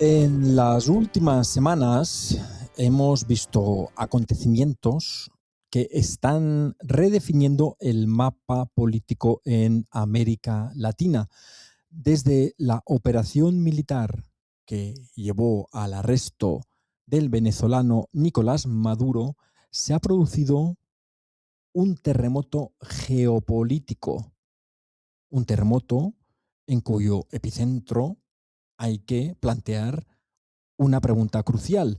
En las últimas semanas hemos visto acontecimientos que están redefiniendo el mapa político en América Latina. Desde la operación militar que llevó al arresto del venezolano Nicolás Maduro, se ha producido un terremoto geopolítico, un terremoto en cuyo epicentro hay que plantear una pregunta crucial.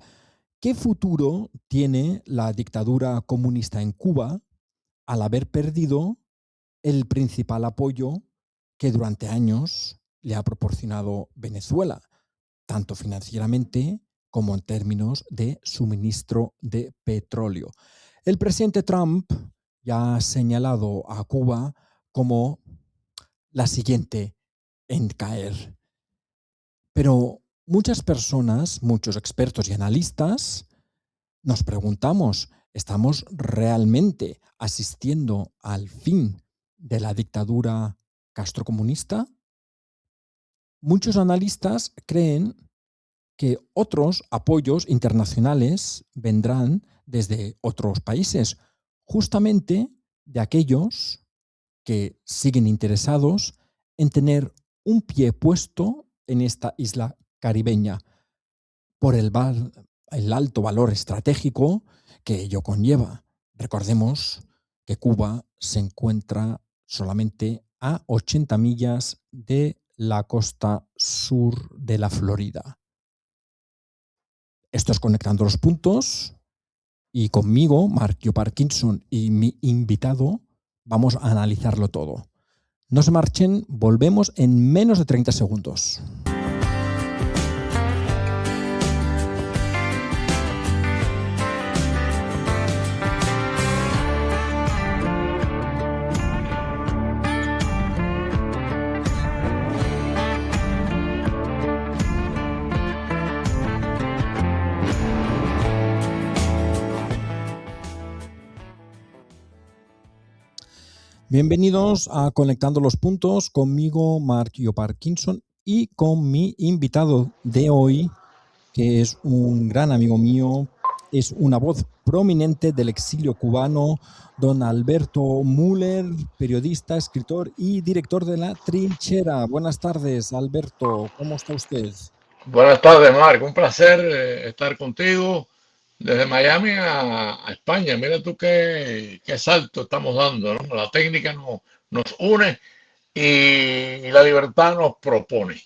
¿Qué futuro tiene la dictadura comunista en Cuba al haber perdido el principal apoyo que durante años le ha proporcionado Venezuela, tanto financieramente como en términos de suministro de petróleo? El presidente Trump ya ha señalado a Cuba como la siguiente en caer. Pero muchas personas, muchos expertos y analistas, nos preguntamos, ¿estamos realmente asistiendo al fin de la dictadura castrocomunista? Muchos analistas creen que otros apoyos internacionales vendrán desde otros países, justamente de aquellos que siguen interesados en tener un pie puesto en esta isla caribeña por el alto valor estratégico que ello conlleva. Recordemos que Cuba se encuentra solamente a 80 millas de la costa sur de la Florida. Esto es Conectando los Puntos y conmigo, Mark Parkinson, y mi invitado, vamos a analizarlo todo. No se marchen, volvemos en menos de 30 segundos. Bienvenidos a Conectando los Puntos, conmigo Mark Parkinson y con mi invitado de hoy, que es un gran amigo mío, es una voz prominente del exilio cubano, don Alberto Müller, periodista, escritor y director de La Trinchera. Buenas tardes, Alberto, ¿cómo está usted? Buenas tardes, Marc. Un placer estar contigo desde Miami a España. Mira tú qué salto estamos dando, ¿no? La técnica nos une y la libertad nos propone.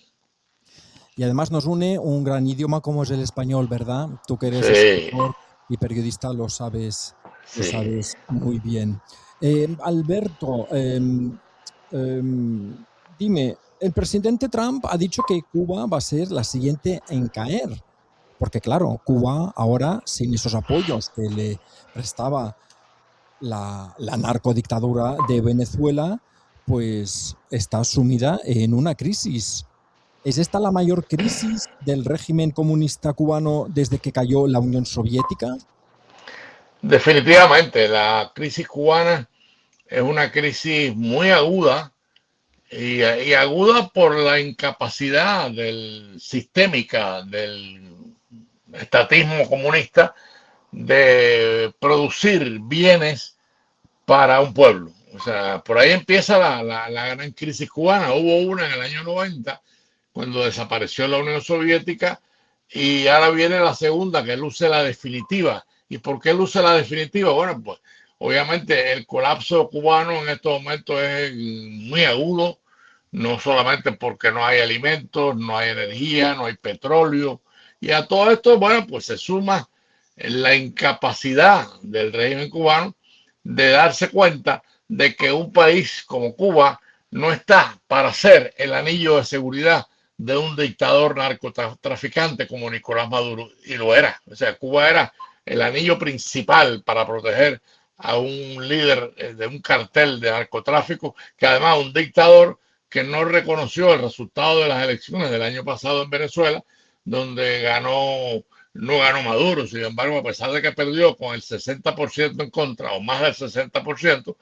Y además nos une un gran idioma como es el español, ¿verdad? Tú que eres Sí, escritor y periodista lo sí. sabes muy bien. Alberto, dime, el presidente Trump ha dicho que Cuba va a ser la siguiente en caer, porque claro, Cuba ahora, sin esos apoyos que le prestaba la narcodictadura de Venezuela, pues está sumida en una crisis. ¿Es esta la mayor crisis del régimen comunista cubano desde que cayó la Unión Soviética? Definitivamente, la crisis cubana es una crisis muy aguda y aguda por la incapacidad sistémica del estatismo comunista de producir bienes para un pueblo. O sea, por ahí empieza la gran crisis cubana. Hubo una en el año 90, cuando desapareció la Unión Soviética, y ahora viene la segunda, que luce la definitiva. ¿Y por qué luce la definitiva? Bueno, pues obviamente el colapso cubano en estos momentos es muy agudo, no solamente porque no hay alimentos, no hay energía, no hay petróleo, y a todo esto, bueno, pues se suma la incapacidad del régimen cubano de darse cuenta de que un país como Cuba no está para ser el anillo de seguridad de un dictador narcotraficante como Nicolás Maduro, y lo era. O sea, Cuba era el anillo principal para proteger a un líder de un cartel de narcotráfico, que además un dictador que no reconoció el resultado de las elecciones del año pasado en Venezuela, donde no ganó Maduro. Sin embargo, a pesar de que perdió con el 60% en contra o más del 60%,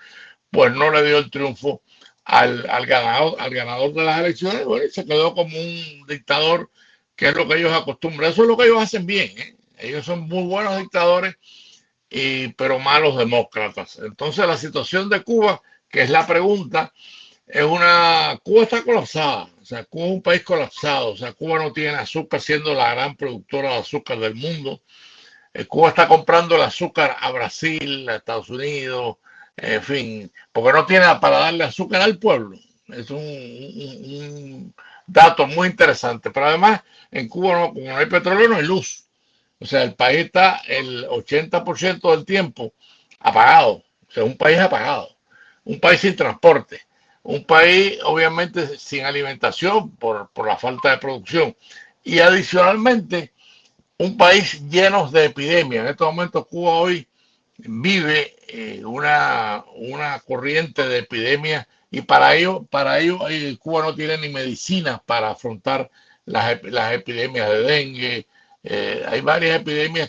pues no le dio el triunfo al ganador de las elecciones. Bueno, y se quedó como un dictador que es lo que ellos acostumbran. Eso es lo que ellos hacen bien, ¿eh? Ellos son muy buenos dictadores, pero malos demócratas. Entonces la situación de Cuba, que es la pregunta, Cuba está colapsada. O sea, Cuba es un país colapsado. O sea, Cuba no tiene azúcar, siendo la gran productora de azúcar del mundo. Cuba está comprando el azúcar a Brasil, a Estados Unidos, en fin, porque no tiene para darle azúcar al pueblo. Es un dato muy interesante. Pero además, en Cuba no, como no hay petróleo, no hay luz. O sea, el país está el 80% del tiempo apagado. O sea, un país apagado. Un país sin transporte. Un país, obviamente, sin alimentación por la falta de producción. Y adicionalmente, un país lleno de epidemias. En estos momentos, Cuba hoy vive una corriente de epidemias y para ello Cuba no tiene ni medicinas para afrontar las epidemias de dengue. Hay varias epidemias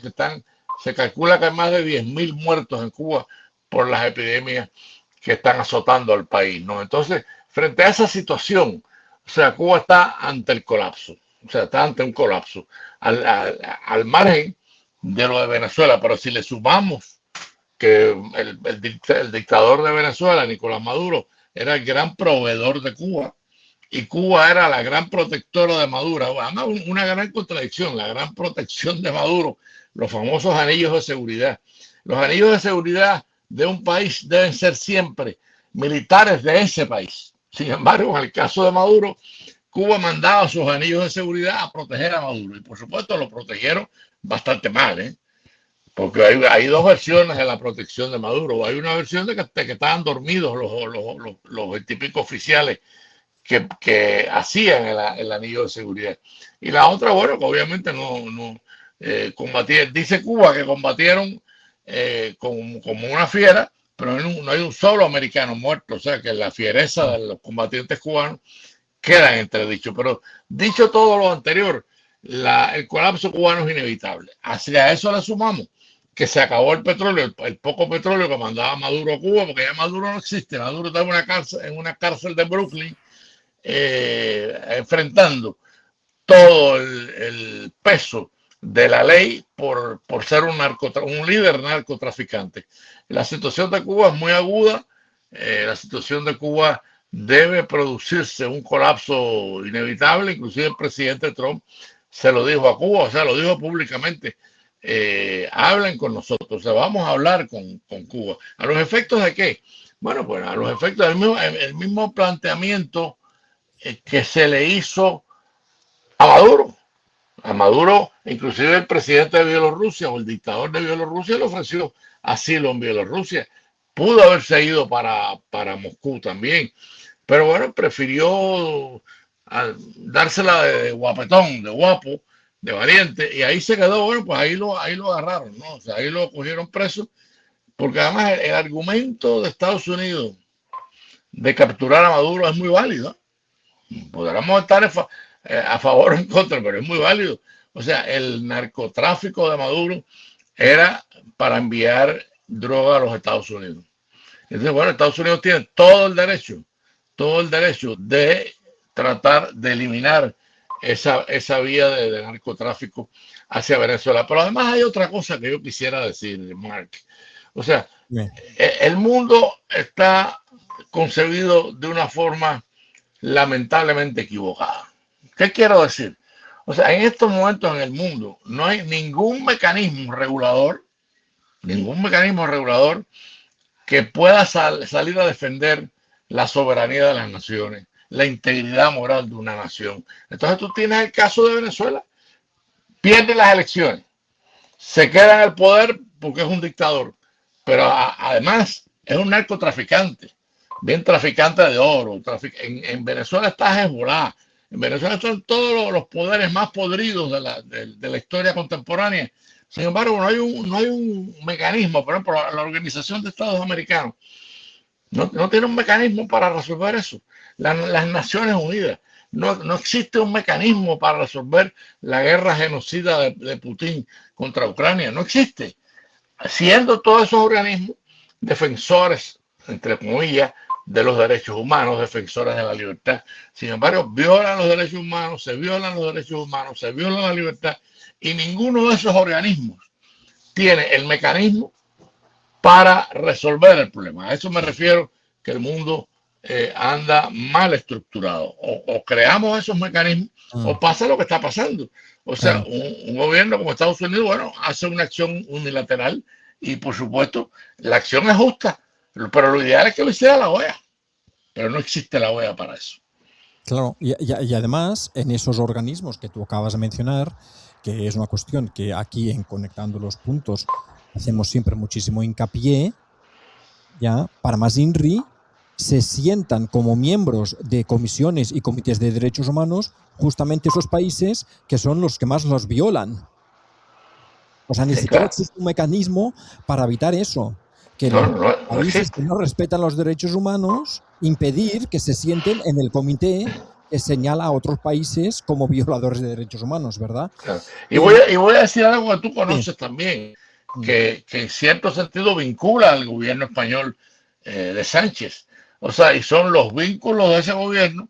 se calcula que hay más de 10.000 muertos en Cuba por las epidemias que están azotando al país, ¿no? Entonces, frente a esa situación, o sea, Cuba está ante el colapso, o sea, está ante un colapso, al margen de lo de Venezuela, pero si le sumamos que el dictador de Venezuela, Nicolás Maduro, era el gran proveedor de Cuba y Cuba era la gran protectora de Maduro. Además, una gran contradicción, la gran protección de Maduro, los famosos anillos de seguridad. Los anillos de seguridad de un país deben ser siempre militares de ese país. Sin embargo, en el caso de Maduro, Cuba mandaba sus anillos de seguridad a proteger a Maduro y por supuesto lo protegieron bastante mal, ¿eh? Porque hay dos versiones de la protección de Maduro. Hay una versión de que estaban dormidos los 20 y pico oficiales que hacían el anillo de seguridad. Y la otra, bueno, que obviamente no combatieron. Dice Cuba que combatieron como una fiera, pero no hay un solo americano muerto. O sea que la fiereza de los combatientes cubanos queda en entredicho. Pero dicho todo lo anterior, el colapso cubano es inevitable. Hacia eso le sumamos que se acabó el petróleo, el poco petróleo que mandaba Maduro a Cuba, porque ya Maduro no existe. Maduro está en una cárcel de Brooklyn, enfrentando todo el peso de la ley por ser un líder narcotraficante. La situación de Cuba es muy aguda. La situación de Cuba debe producirse un colapso inevitable. Inclusive el presidente Trump se lo dijo a Cuba, o sea, lo dijo públicamente. Hablen con nosotros, o sea, vamos a hablar con Cuba. ¿A los efectos de qué? Bueno, pues a los efectos del mismo planteamiento que se le hizo a Maduro. A Maduro, inclusive el presidente de Bielorrusia o el dictador de Bielorrusia le ofreció asilo en Bielorrusia. Pudo haberse ido para Moscú también, pero bueno, prefirió dársela de guapetón, de guapo, de valiente, y ahí se quedó. Bueno, pues ahí lo agarraron, ¿no? O sea, ahí lo cogieron preso, porque además el argumento de Estados Unidos de capturar a Maduro es muy válido. Podríamos estar a favor o en contra, pero es muy válido. O sea, el narcotráfico de Maduro era para enviar droga a los Estados Unidos. Entonces, bueno, Estados Unidos tiene todo el derecho de tratar de eliminar esa vía de narcotráfico hacia Venezuela. Pero además hay otra cosa que yo quisiera decir, Mark. O sea, el mundo está concebido de una forma lamentablemente equivocada. ¿Qué quiero decir? O sea, en estos momentos en el mundo no hay ningún mecanismo regulador que pueda salir a defender la soberanía de las naciones, la integridad moral de una nación. Entonces tú tienes el caso de Venezuela, pierde las elecciones, se queda en el poder porque es un dictador, pero además es un narcotraficante, bien traficante de oro. En Venezuela está Hezbollah, en Venezuela están todos los poderes más podridos de la historia contemporánea. Sin embargo, no hay un mecanismo. Por ejemplo, la Organización de Estados Americanos no tiene un mecanismo para resolver eso. Las Naciones Unidas, no existe un mecanismo para resolver la guerra genocida de Putin contra Ucrania. No existe. Siendo todos esos organismos defensores, entre comillas, de los derechos humanos, defensores de la libertad. Sin embargo, violan los derechos humanos, se violan los derechos humanos, se viola la libertad, y ninguno de esos organismos tiene el mecanismo para resolver el problema. A eso me refiero, que el mundo anda mal estructurado. O creamos esos mecanismos o pasa lo que está pasando. O sea, un gobierno como Estados Unidos, bueno, hace una acción unilateral y por supuesto la acción es justa, pero lo ideal es que lo hiciera la OEA, pero no existe la OEA para eso. Claro, y además en esos organismos que tú acabas de mencionar, que es una cuestión que aquí en Conectando los Puntos hacemos siempre muchísimo hincapié, ya, para más INRI se sientan como miembros de comisiones y comités de derechos humanos justamente esos países que son los que más los violan. O sea, ni siquiera existe un mecanismo para evitar eso. Que los países que no respetan los derechos humanos, impedir que se sienten en el comité que señala a otros países como violadores de derechos humanos, ¿verdad? Claro. Y voy a decir algo que tú conoces también, que en cierto sentido vincula al gobierno español de Sánchez. O sea, y son los vínculos de ese gobierno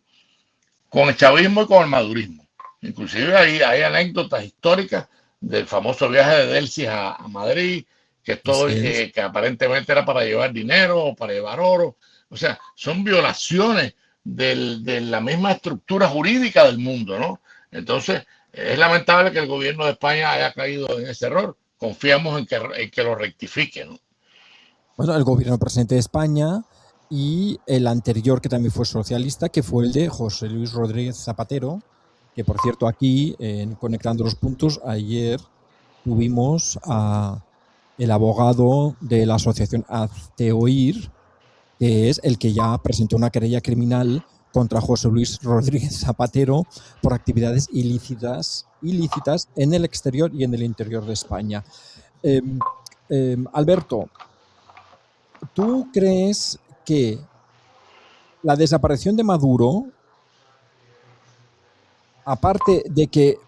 con el chavismo y con el madurismo. Inclusive hay anécdotas históricas del famoso viaje de Delcy a Madrid, que todo que aparentemente era para llevar dinero o para llevar oro. O sea, son violaciones de la misma estructura jurídica del mundo, ¿no? Entonces, es lamentable que el gobierno de España haya caído en ese error. Confiamos en que lo rectifique, ¿no? Bueno, el gobierno presente de España y el anterior, que también fue socialista, que fue el de José Luis Rodríguez Zapatero, que por cierto aquí, en Conectando los Puntos, ayer tuvimos a el abogado de la asociación Hazte Oír, que es el que ya presentó una querella criminal contra José Luis Rodríguez Zapatero por actividades ilícitas en el exterior y en el interior de España. Alberto, ¿tú crees que la desaparición de Maduro, aparte de que,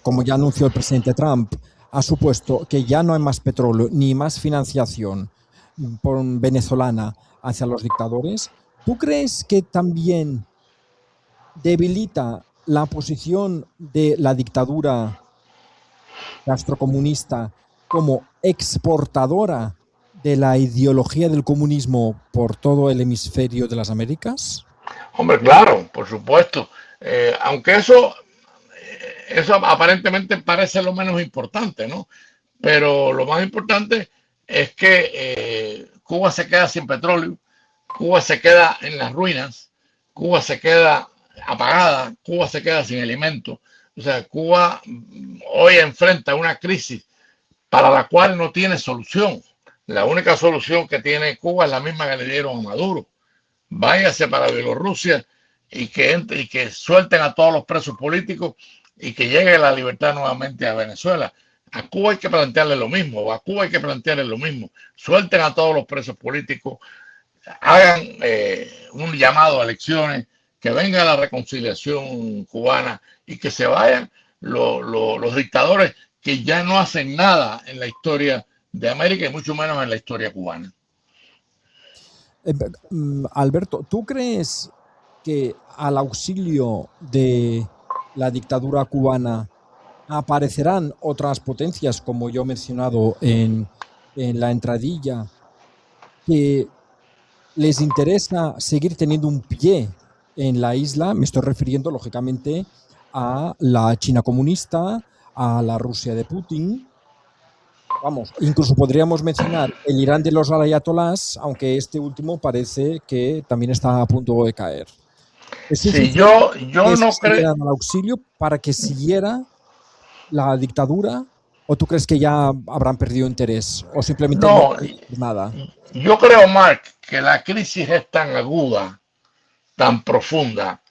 como ya anunció el presidente Trump, ha supuesto que ya no hay más petróleo ni más financiación venezolana hacia los dictadores, ¿tú crees que también debilita la posición de la dictadura gastrocomunista como exportadora de la ideología del comunismo por todo el hemisferio de las Américas? Hombre, claro, por supuesto. Aunque eso aparentemente parece lo menos importante, ¿no? Pero lo más importante es que Cuba se queda sin petróleo, Cuba se queda en las ruinas, Cuba se queda apagada, Cuba se queda sin alimentos. O sea, Cuba hoy enfrenta una crisis para la cual no tiene solución. La única solución que tiene Cuba es la misma que le dieron a Maduro. Váyase para Bielorrusia y que suelten a todos los presos políticos y que llegue la libertad nuevamente a Venezuela. A Cuba hay que plantearle lo mismo, Suelten a todos los presos políticos, hagan un llamado a elecciones, que venga la reconciliación cubana y que se vayan los dictadores que ya no hacen nada en la historia de América y mucho menos en la historia cubana. Alberto, ¿tú crees que al auxilio de la dictadura cubana aparecerán otras potencias, como yo he mencionado en la entradilla, que les interesa seguir teniendo un pie en la isla? Me estoy refiriendo, lógicamente, a la China comunista, a la Rusia de Putin. Vamos, incluso podríamos mencionar el Irán de los ayatolás, aunque este último parece que también está a punto de caer. Sí, yo no creo al auxilio para que siguiera la dictadura, o tú crees que ya habrán perdido interés o simplemente no nada. Yo creo, Mark, que la crisis es tan aguda, tan profunda,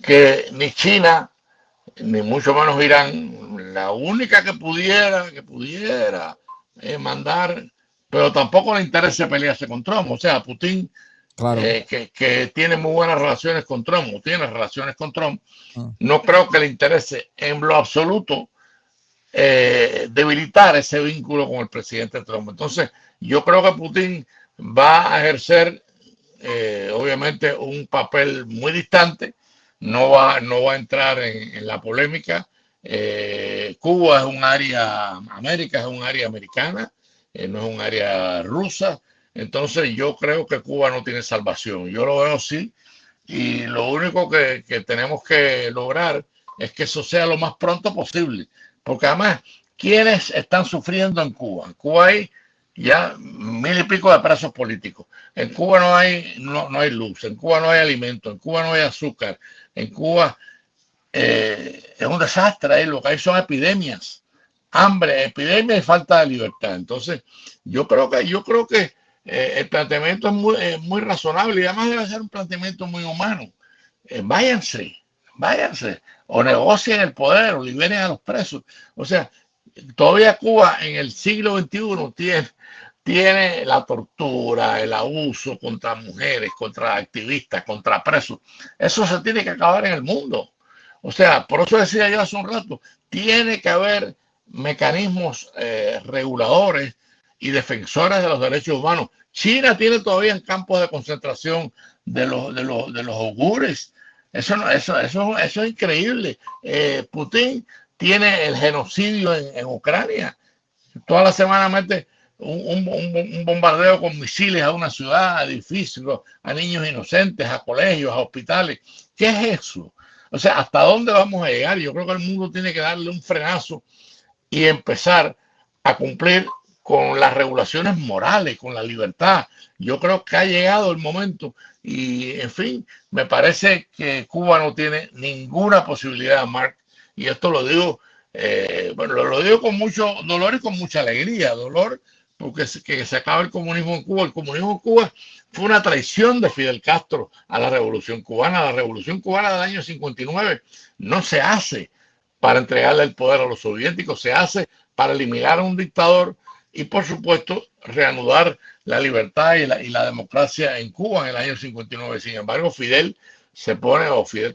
que ni China ni mucho menos Irán, la única que pudiera mandar, pero tampoco le interesa pelearse con Trump. O sea, Putin, claro, que tiene muy buenas relaciones con Trump, o tiene relaciones con Trump, no creo que le interese en lo absoluto debilitar ese vínculo con el presidente Trump. Entonces, yo creo que Putin va a ejercer obviamente un papel muy distante, no va a entrar en la polémica. Cuba es un área, América es un área americana, no es un área rusa. Entonces yo creo que Cuba no tiene salvación. Yo lo veo así y lo único que tenemos que lograr es que eso sea lo más pronto posible. Porque además, ¿quiénes están sufriendo en Cuba? En Cuba hay ya 1000 y pico de presos políticos. En Cuba no hay luz, en Cuba no hay alimento, en Cuba no hay azúcar, en Cuba es un desastre. Ahí lo que hay son epidemias, hambre, epidemia y falta de libertad. Entonces, yo creo que el planteamiento es muy razonable y además debe ser un planteamiento muy humano. Váyanse, váyanse, o negocien el poder, o liberen a los presos. O sea, todavía Cuba en el siglo XXI tiene la tortura, el abuso contra mujeres, contra activistas, contra presos. Eso se tiene que acabar en el mundo. O sea, por eso decía yo hace un rato, tiene que haber mecanismos reguladores y defensores de los derechos humanos. China tiene todavía en campos de concentración de los uigures. Eso es increíble. Putin tiene el genocidio en Ucrania. Toda la semana mete un bombardeo con misiles a una ciudad, a edificios, a niños inocentes, a colegios, a hospitales. ¿Qué es eso? O sea, ¿hasta dónde vamos a llegar? Yo creo que el mundo tiene que darle un frenazo y empezar a cumplir con las regulaciones morales, con la libertad. Yo creo que ha llegado el momento y, en fin, me parece que Cuba no tiene ninguna posibilidad, Mark, y esto lo digo, bueno, lo digo con mucho dolor y con mucha alegría. Dolor porque que se acaba el comunismo en Cuba. El comunismo en Cuba fue una traición de Fidel Castro a la Revolución Cubana. La Revolución Cubana del año 59 no se hace para entregarle el poder a los soviéticos, se hace para eliminar a un dictador y, por supuesto, reanudar la libertad y la democracia en Cuba en el año 59. Sin embargo, Fidel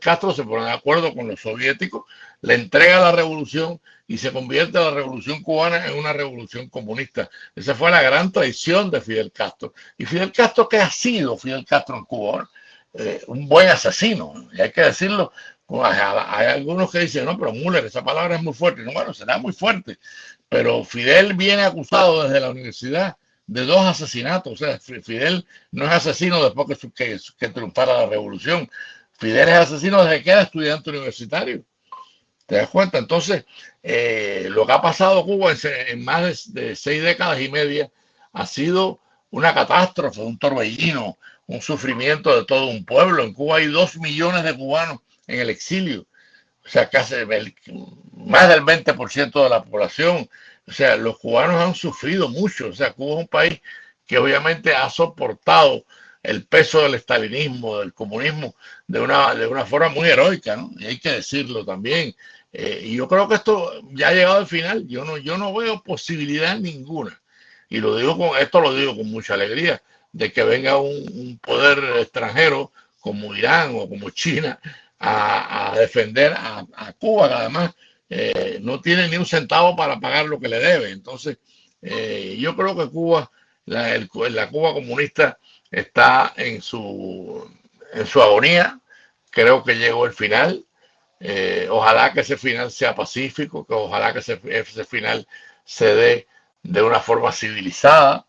Castro se pone de acuerdo con los soviéticos, le entrega la revolución y se convierte la revolución cubana en una revolución comunista. Esa fue la gran traición de Fidel Castro. ¿Y Fidel Castro qué ha sido Fidel Castro en Cuba? Un buen asesino, y hay que decirlo. Hay algunos que dicen, no, pero Müller, esa palabra es muy fuerte. No, bueno, será muy fuerte, pero Fidel viene acusado desde la universidad de 2 asesinatos. O sea, Fidel no es asesino después que triunfara la revolución. Fidel es asesino desde que era estudiante universitario. ¿Te das cuenta? Entonces, lo que ha pasado en Cuba en más de 6 décadas y media ha sido una catástrofe, un torbellino, un sufrimiento de todo un pueblo. En Cuba hay 2 millones de cubanos en el exilio, o sea, más del 20% de la población. O sea, los cubanos han sufrido mucho. O sea, Cuba es un país que obviamente ha soportado el peso del estalinismo, del comunismo, de una forma muy heroica, ¿no? Y hay que decirlo también. Y yo creo que esto ya ha llegado al final. Yo no veo posibilidad ninguna. Y esto lo digo con mucha alegría, de que venga un poder extranjero como Irán o como China a defender a Cuba, que además no tiene ni un centavo para pagar lo que le debe. Entonces, yo creo que Cuba, la Cuba comunista está en su agonía. Creo que llegó el final. Ojalá que ese final sea pacífico, que ojalá que ese final se dé de una forma civilizada.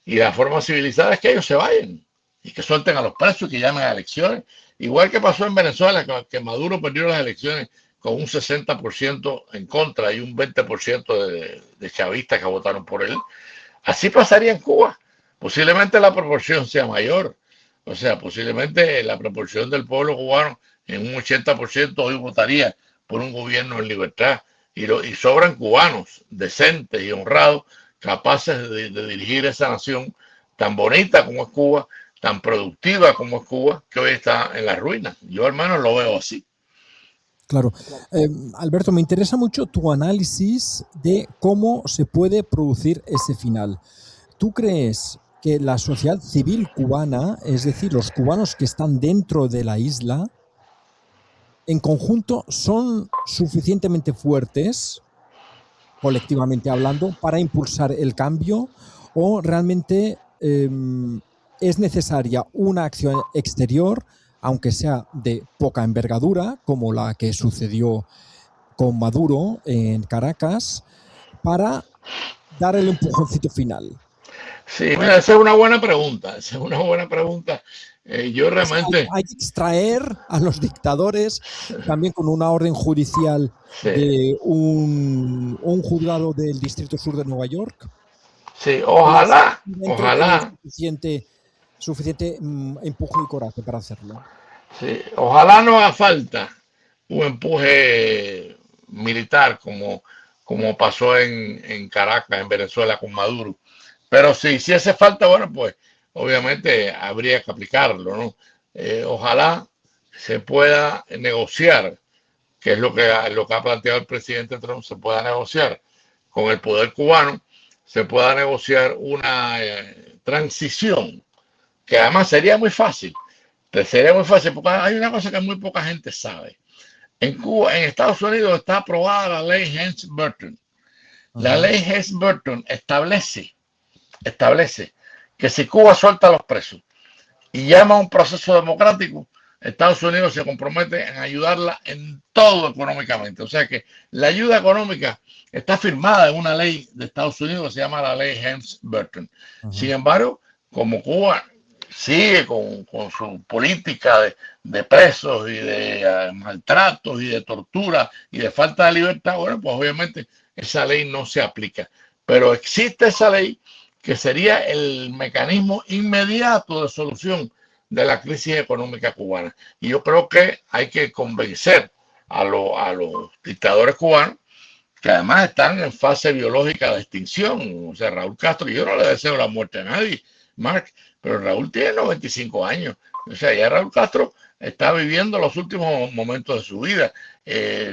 Y la forma civilizada es que ellos se vayan y que suelten a los presos y que llamen a elecciones. Igual que pasó en Venezuela, que Maduro perdió las elecciones con un 60% en contra y un 20% de chavistas que votaron por él. Así pasaría en Cuba. Posiblemente la proporción sea mayor. O sea, posiblemente la proporción del pueblo cubano en un 80% hoy votaría por un gobierno en libertad. Y sobran cubanos decentes y honrados, capaces de dirigir esa nación tan bonita como es Cuba, tan productiva como es Cuba, que hoy está en la ruina. Yo, hermano, lo veo así. Claro. Alberto, me interesa mucho tu análisis de cómo se puede producir ese final. ¿Tú crees que la sociedad civil cubana, es decir, los cubanos que están dentro de la isla, en conjunto son suficientemente fuertes, colectivamente hablando, para impulsar el cambio o realmente es necesaria una acción exterior, aunque sea de poca envergadura, como la que sucedió con Maduro en Caracas, para dar el empujoncito final. Sí, mira, esa es una buena pregunta. Esa es una buena pregunta. Yo O sea, realmente, hay que extraer a los dictadores también con una orden judicial sí, de un juzgado del Distrito Sur de Nueva York. sí, Pues ojalá, aquí dentro tenéis ojalá, suficiente empuje y coraje para hacerlo. sí, ojalá no haga falta un empuje militar como pasó en Caracas, en Venezuela con Maduro. Pero sí, si hace falta, bueno, pues obviamente habría que aplicarlo, ¿no? Ojalá se pueda negociar, que es lo que ha planteado el presidente Trump, se pueda negociar con el poder cubano, se pueda negociar una transición, que además sería muy fácil. Sería muy fácil, porque hay una cosa que muy poca gente sabe. En Cuba, en Estados Unidos está aprobada la ley Helms-Burton. La Ajá. ley Helms-Burton establece que si Cuba suelta a los presos y llama a un proceso democrático, Estados Unidos se compromete en ayudarla en todo económicamente. O sea que la ayuda económica está firmada en una ley de Estados Unidos que se llama la ley Helms-Burton. Sin Ajá. embargo, como Cuba sigue con su política de presos y de maltratos y de tortura y de falta de libertad, bueno, pues obviamente esa ley no se aplica. Pero existe esa ley que sería el mecanismo inmediato de solución de la crisis económica cubana. Y yo creo que hay que convencer a los dictadores cubanos, que además están en fase biológica de extinción. O sea, Raúl Castro, yo no le deseo la muerte a nadie, Mark, pero Raúl tiene 95 años. O sea, ya Raúl Castro está viviendo los últimos momentos de su vida.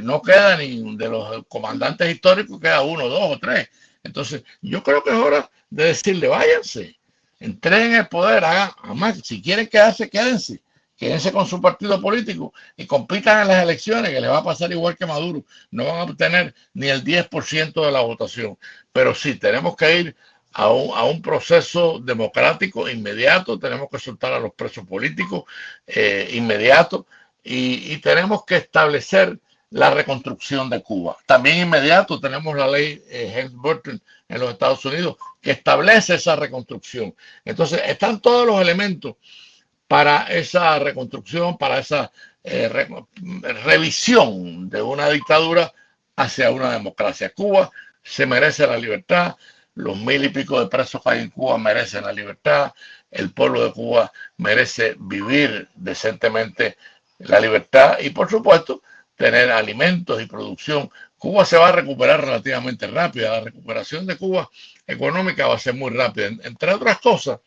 No queda ni de los comandantes históricos, queda uno, dos o tres. Entonces, yo creo que es hora de decirle, váyanse, entreguen el poder, hagan, además, si quieren quedarse, quédense. Quédense con su partido político y compitan en las elecciones, que les va a pasar igual que Maduro. No van a obtener ni el 10% de la votación. Pero sí, tenemos que ir a un proceso democrático inmediato, tenemos que soltar a los presos políticos inmediato y tenemos que establecer la reconstrucción de Cuba. También inmediato tenemos la ley Helms-Burton en los Estados Unidos que establece esa reconstrucción. Entonces, están todos los elementos para esa reconstrucción, para esa revisión de una dictadura hacia una democracia. Cuba se merece la libertad, los 1000 y pico de presos que hay en Cuba merecen la libertad, el pueblo de Cuba merece vivir decentemente la libertad y por supuesto tener alimentos y producción. Cuba se va a recuperar relativamente rápida, la recuperación de Cuba económica va a ser muy rápida, entre otras cosas,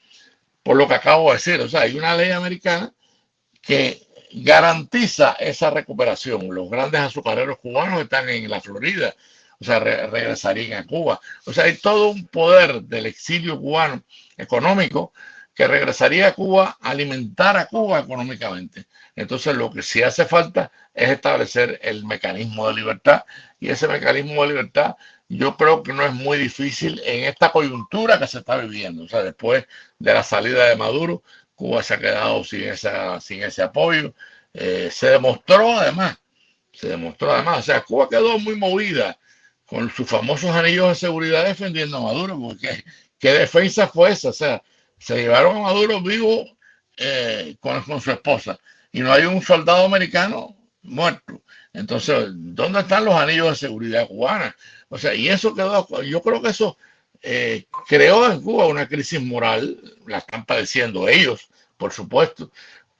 por lo que acabo de decir. O sea, hay una ley americana que garantiza esa recuperación. Los grandes azucareros cubanos están en la Florida, o sea, regresarían a Cuba. O sea, hay todo un poder del exilio cubano económico que regresaría a Cuba a alimentar a Cuba económicamente. Entonces, lo que sí hace falta es establecer el mecanismo de libertad y ese mecanismo de libertad yo creo que no es muy difícil en esta coyuntura que se está viviendo. O sea, después de la salida de Maduro, Cuba se ha quedado sin ese apoyo. Se demostró además, o sea, Cuba quedó muy movida con sus famosos anillos de seguridad defendiendo a Maduro, porque ¿qué defensa fue esa? O sea, se llevaron a Maduro vivo con su esposa y no hay un soldado americano muerto. Entonces, ¿dónde están los anillos de seguridad cubana? O sea, y eso quedó, yo creo que eso creó en Cuba una crisis moral, la están padeciendo ellos, por supuesto,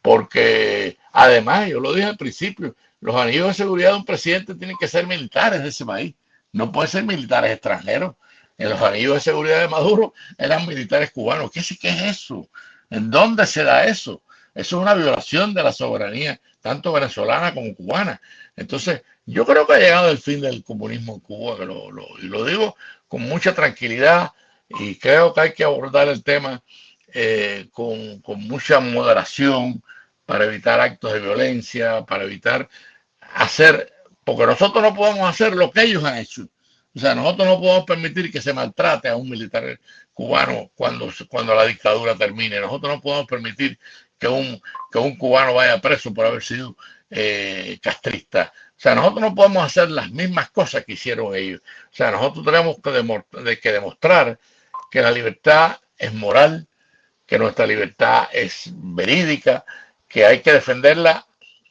porque además, yo lo dije al principio, los anillos de seguridad de un presidente tienen que ser militares de ese país, no pueden ser militares extranjeros. En los anillos de seguridad de Maduro eran militares cubanos. ¿Qué es eso? ¿En dónde se da eso? Eso es una violación de la soberanía, tanto venezolana como cubana. Entonces, yo creo que ha llegado el fin del comunismo en Cuba, y lo digo con mucha tranquilidad, y creo que hay que abordar el tema con mucha moderación para evitar actos de violencia, para evitar hacer, porque nosotros no podemos hacer lo que ellos han hecho. O sea, nosotros no podemos permitir que se maltrate a un militar cubano cuando la dictadura termine. Nosotros no podemos permitir que un cubano vaya preso por haber sido castrista. O sea, nosotros no podemos hacer las mismas cosas que hicieron ellos. O sea, nosotros tenemos que demostrar que la libertad es moral, que nuestra libertad es verídica, que hay que defenderla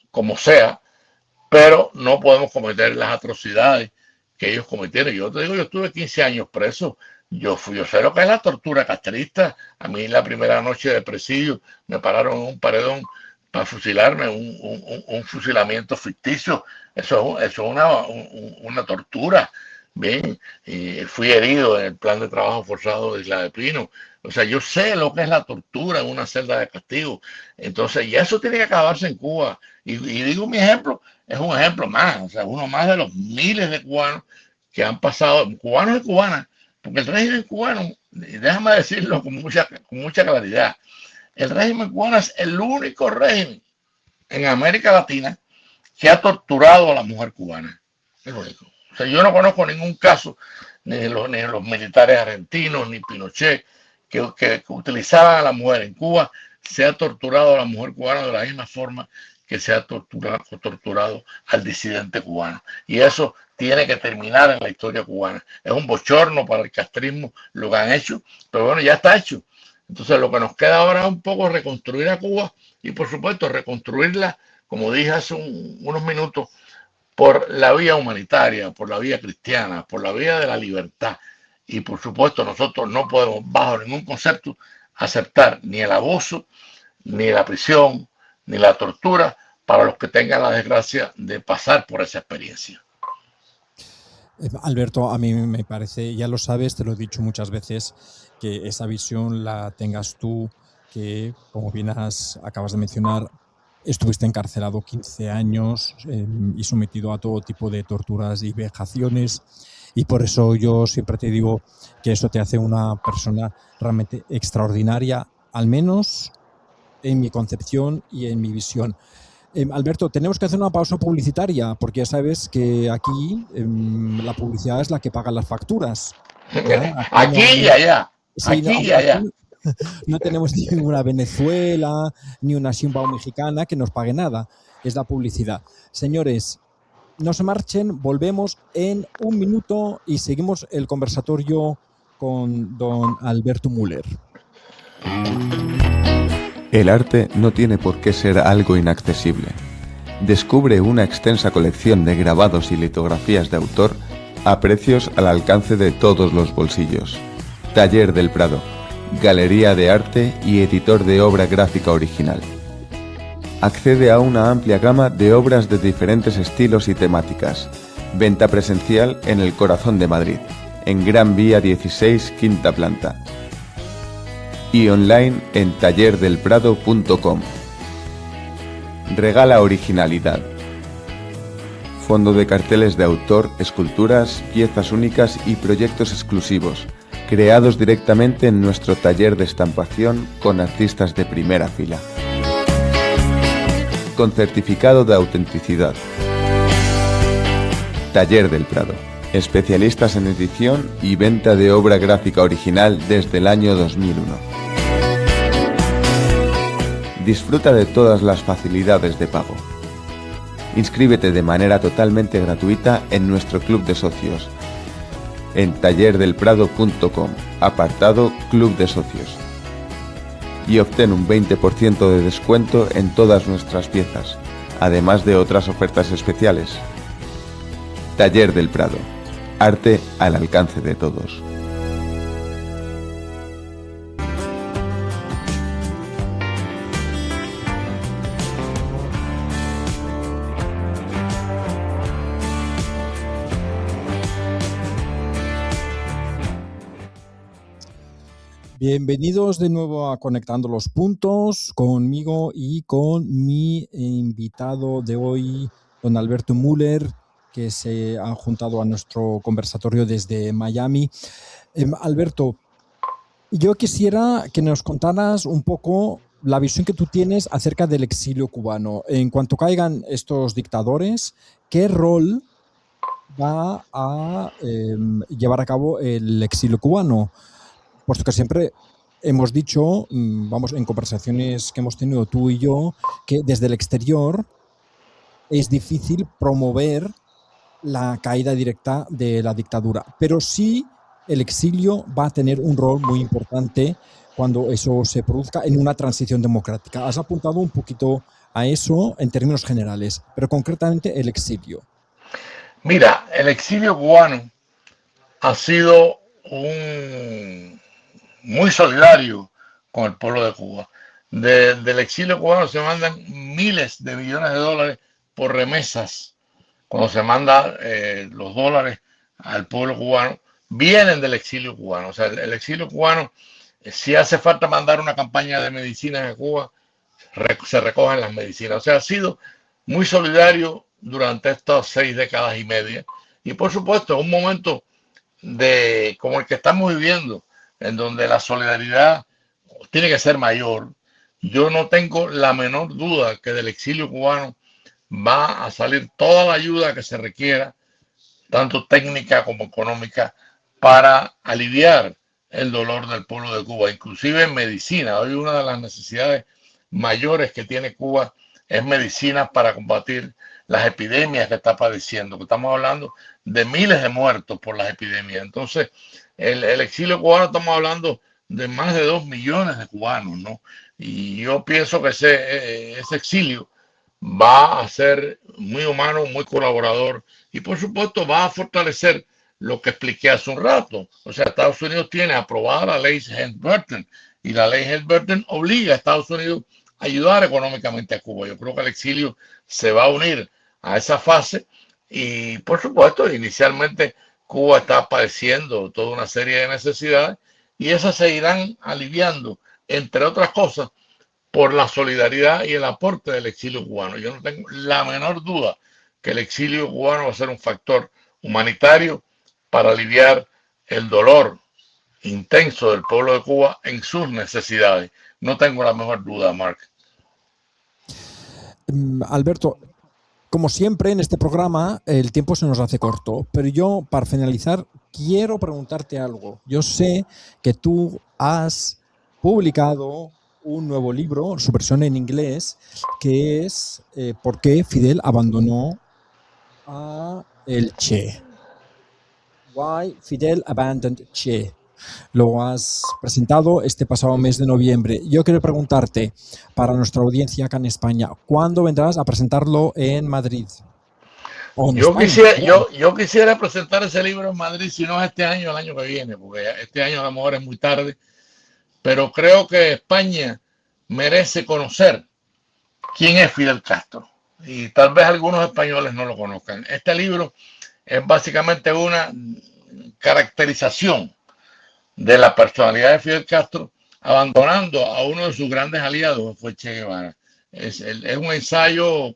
como sea, pero no podemos cometer las atrocidades que ellos cometieron. Yo te digo, yo estuve 15 años preso. Yo sé lo que es la tortura castrista. A mí la primera noche de presidio me pararon en un paredón para fusilarme, un fusilamiento ficticio. Eso es una tortura. Bien, y fui herido en el plan de trabajo forzado de Isla de Pino. O sea, yo sé lo que es la tortura en una celda de castigo. Entonces, y eso tiene que acabarse en Cuba. Y digo, mi ejemplo es un ejemplo más, o sea, uno más de los miles de cubanos que han pasado, cubanos y cubanas, porque el régimen cubano, y déjame decirlo con mucha claridad, el régimen cubano es el único régimen en América Latina que ha torturado a la mujer cubana. Es lo único. O sea, yo no conozco ningún caso, ni de los militares argentinos, ni Pinochet, que utilizaban a la mujer. En Cuba se ha torturado a la mujer cubana de la misma forma que se ha torturado al disidente cubano. Y eso tiene que terminar en la historia cubana. Es un bochorno para el castrismo lo que han hecho, pero bueno, ya está hecho. Entonces lo que nos queda ahora es un poco reconstruir a Cuba y por supuesto reconstruirla, como dije hace unos minutos, por la vía humanitaria, por la vía cristiana, por la vía de la libertad. Y por supuesto nosotros no podemos bajo ningún concepto aceptar ni el abuso, ni la prisión, ni la tortura para los que tengan la desgracia de pasar por esa experiencia. Alberto, a mí me parece, ya lo sabes, te lo he dicho muchas veces, que esa visión la tengas tú, que como bien acabas de mencionar, estuviste encarcelado 15 años y sometido a todo tipo de torturas y vejaciones, y por eso yo siempre te digo que eso te hace una persona realmente extraordinaria, al menos en mi concepción y en mi visión. Alberto, tenemos que hacer una pausa publicitaria porque ya sabes que aquí la publicidad es la que paga las facturas. Aquí y allá. Sí, aquí y allá. No tenemos ninguna Venezuela ni una Sheinbaum mexicana que nos pague nada. Es la publicidad. Señores, no se marchen, volvemos en un minuto y seguimos el conversatorio con don Alberto Müller. El arte no tiene por qué ser algo inaccesible. Descubre una extensa colección de grabados y litografías de autor a precios al alcance de todos los bolsillos. Taller del Prado, galería de arte y editor de obra gráfica original. Accede a una amplia gama de obras de diferentes estilos y temáticas. Venta presencial en el corazón de Madrid, en Gran Vía 16, quinta planta. Y online en tallerdelprado.com. Regala originalidad. Fondo de carteles de autor, esculturas, piezas únicas y proyectos exclusivos, creados directamente en nuestro taller de estampación con artistas de primera fila. Con certificado de autenticidad. Taller del Prado. Especialistas en edición y venta de obra gráfica original desde el año 2001. Disfruta de todas las facilidades de pago. Inscríbete de manera totalmente gratuita en nuestro club de socios en tallerdelprado.com, apartado Club de Socios. Y obtén un 20% de descuento en todas nuestras piezas, además de otras ofertas especiales. Taller del Prado. Arte al alcance de todos. Bienvenidos de nuevo a Conectando los Puntos conmigo y con mi invitado de hoy, don Alberto Müller, que se ha juntado a nuestro conversatorio desde Miami. Alberto, yo quisiera que nos contaras un poco la visión que tú tienes acerca del exilio cubano. En cuanto caigan estos dictadores, ¿qué rol va a llevar a cabo el exilio cubano? puesto que siempre hemos dicho, vamos, en conversaciones que hemos tenido tú y yo, que desde el exterior es difícil promover la caída directa de la dictadura, pero sí el exilio va a tener un rol muy importante cuando eso se produzca en una transición democrática. Has apuntado un poquito a eso en términos generales, pero concretamente el exilio. Mira, el exilio cubano ha sido muy solidario con el pueblo de Cuba. Del exilio cubano se mandan miles de millones de dólares por remesas. Cuando se manda los dólares al pueblo cubano, vienen del exilio cubano. O sea, el exilio cubano, si hace falta mandar una campaña de medicinas a Cuba, se recogen las medicinas. O sea, ha sido muy solidario durante estas 6 décadas y media. Y por supuesto, un momento como el que estamos viviendo, en donde la solidaridad tiene que ser mayor, yo no tengo la menor duda que del exilio cubano va a salir toda la ayuda que se requiera, tanto técnica como económica, para aliviar el dolor del pueblo de Cuba, inclusive en medicina. Hoy una de las necesidades mayores que tiene Cuba es medicina para combatir las epidemias que está padeciendo, que estamos hablando de miles de muertos por las epidemias. Entonces, el exilio cubano, estamos hablando de más de 2 millones de cubanos, ¿no? Y yo pienso que ese exilio va a ser muy humano, muy colaborador y por supuesto va a fortalecer lo que expliqué hace un rato. O sea, Estados Unidos tiene aprobada la ley Helms-Burton y la ley Helms-Burton obliga a Estados Unidos a ayudar económicamente a Cuba. Yo creo que el exilio se va a unir a esa fase y por supuesto inicialmente Cuba está padeciendo toda una serie de necesidades y esas se irán aliviando, entre otras cosas, por la solidaridad y el aporte del exilio cubano. Yo no tengo la menor duda que el exilio cubano va a ser un factor humanitario para aliviar el dolor intenso del pueblo de Cuba en sus necesidades. No tengo la menor duda, Mark. Alberto, como siempre en este programa el tiempo se nos hace corto, pero yo para finalizar quiero preguntarte algo. Yo sé que tú has publicado un nuevo libro, su versión en inglés, que es ¿por qué Fidel abandonó a el Che? Why Fidel Abandoned Che. Lo has presentado este pasado mes de noviembre. Yo quiero preguntarte, para nuestra audiencia acá en España, ¿cuándo vendrás a presentarlo en Madrid? Yo quisiera presentar ese libro en Madrid, si no es este año, el año que viene, porque este año a lo mejor es muy tarde, pero creo que España merece conocer quién es Fidel Castro y tal vez algunos españoles no lo conozcan. Este libro es básicamente una caracterización de la personalidad de Fidel Castro, abandonando a uno de sus grandes aliados, que fue Che Guevara. Es un ensayo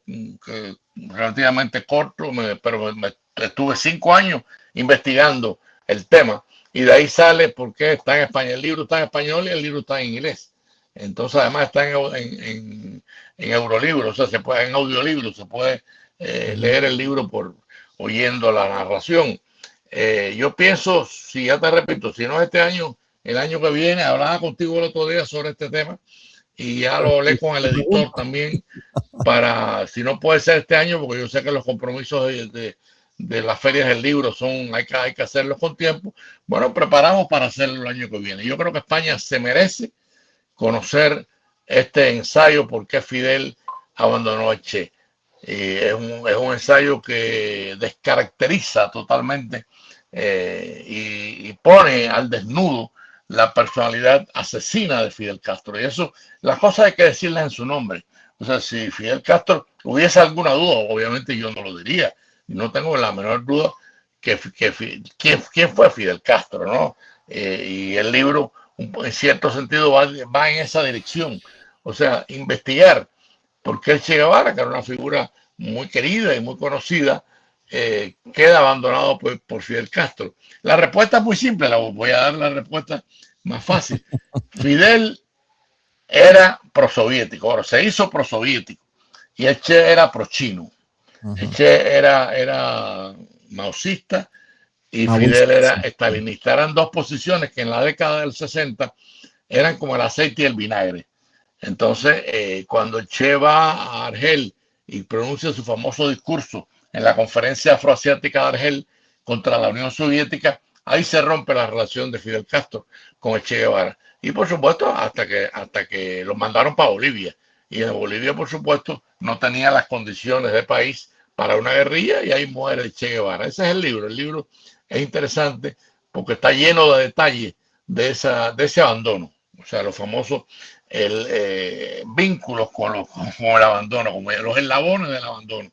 relativamente corto, pero estuve 5 años investigando el tema y de ahí sale porque está en español. El libro está en español y el libro está en inglés. Entonces, además está en Eurolibro, o sea, se puede en audiolibro, se puede leer el libro oyendo la narración. Yo pienso, si ya te repito, si no es este año, el año que viene, hablaba contigo el otro día sobre este tema y ya lo hablé con el editor también para, si no puede ser este año, porque yo sé que los compromisos de las ferias del libro hay que hacerlos con tiempo. Bueno, preparamos para hacerlo el año que viene. Yo creo que España se merece conocer este ensayo, por qué Fidel abandonó a Che. Es un ensayo que descaracteriza totalmente y pone al desnudo la personalidad asesina de Fidel Castro. Y eso, las cosas hay que decirlas en su nombre. O sea, si Fidel Castro hubiese alguna duda, obviamente yo no lo diría. No tengo la menor duda quién fue Fidel Castro, ¿no? Y el libro, en cierto sentido, va en esa dirección. O sea, investigar por qué el Che Guevara, que era una figura muy querida y muy conocida, queda abandonado por Fidel Castro. La respuesta es muy simple, voy a dar la respuesta más fácil. Fidel era prosoviético, ahora se hizo prosoviético y el Che era prochino. El Che era maoísta y Maoísta, Fidel era sí. estalinista. Eran dos posiciones que en la década del 60 eran como el aceite y el vinagre. Entonces, cuando Che va a Argel y pronuncia su famoso discurso en la conferencia afroasiática de Argel contra la Unión Soviética, ahí se rompe la relación de Fidel Castro con el Che Guevara. Y por supuesto, hasta que lo mandaron para Bolivia. Y en Bolivia, por supuesto, no tenía las condiciones de país para una guerrilla y ahí muere el Che Guevara. Ese es el libro. El libro es interesante porque está lleno de detalles de ese abandono. O sea, los famosos vínculos con el abandono, como los eslabones del abandono.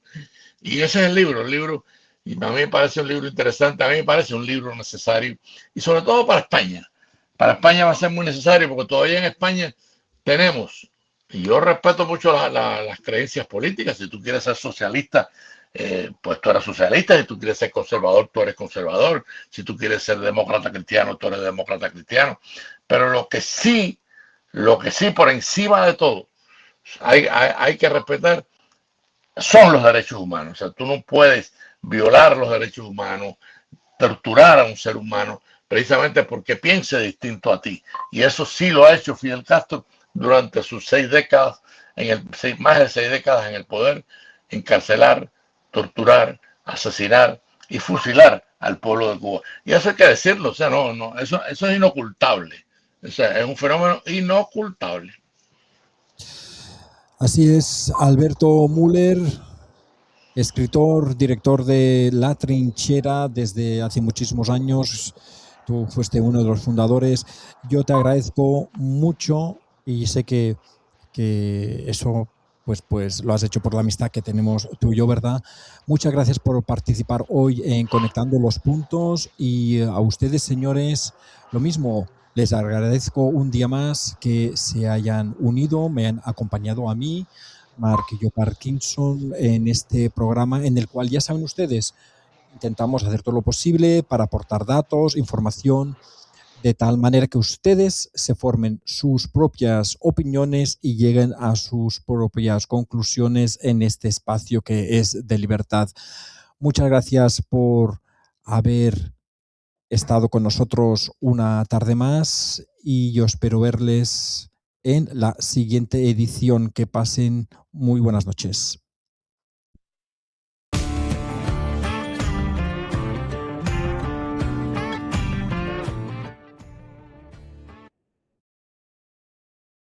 Y ese es el libro, y a mí me parece un libro interesante, a mí me parece un libro necesario, y sobre todo para España. Para España va a ser muy necesario, porque todavía en España tenemos, y yo respeto mucho las creencias políticas, si tú quieres ser socialista, pues tú eres socialista, si tú quieres ser conservador, tú eres conservador, si tú quieres ser demócrata cristiano, tú eres demócrata cristiano, pero lo que sí por encima de todo hay que respetar son los derechos humanos. O sea, tú no puedes violar los derechos humanos, torturar a un ser humano precisamente porque piense distinto a ti. Y eso sí lo ha hecho Fidel Castro durante sus 6 décadas, más de 6 décadas en el poder, encarcelar, torturar, asesinar y fusilar al pueblo de Cuba. Y eso hay que decirlo, o sea, eso es inocultable. O sea, es un fenómeno inocultable. Así es, Alberto Müller, escritor, director de La Trinchera desde hace muchísimos años. Tú fuiste uno de los fundadores. Yo te agradezco mucho y sé que eso pues lo has hecho por la amistad que tenemos tú y yo, ¿verdad? Muchas gracias por participar hoy en Conectando los Puntos y a ustedes, señores, lo mismo. Les agradezco un día más que se hayan unido, me han acompañado a mí, Mark y yo Parkinson, en este programa en el cual, ya saben ustedes, intentamos hacer todo lo posible para aportar datos, información, de tal manera que ustedes se formen sus propias opiniones y lleguen a sus propias conclusiones en este espacio que es de libertad. Muchas gracias por haber estado con nosotros una tarde más y yo espero verles en la siguiente edición. Que pasen muy buenas noches.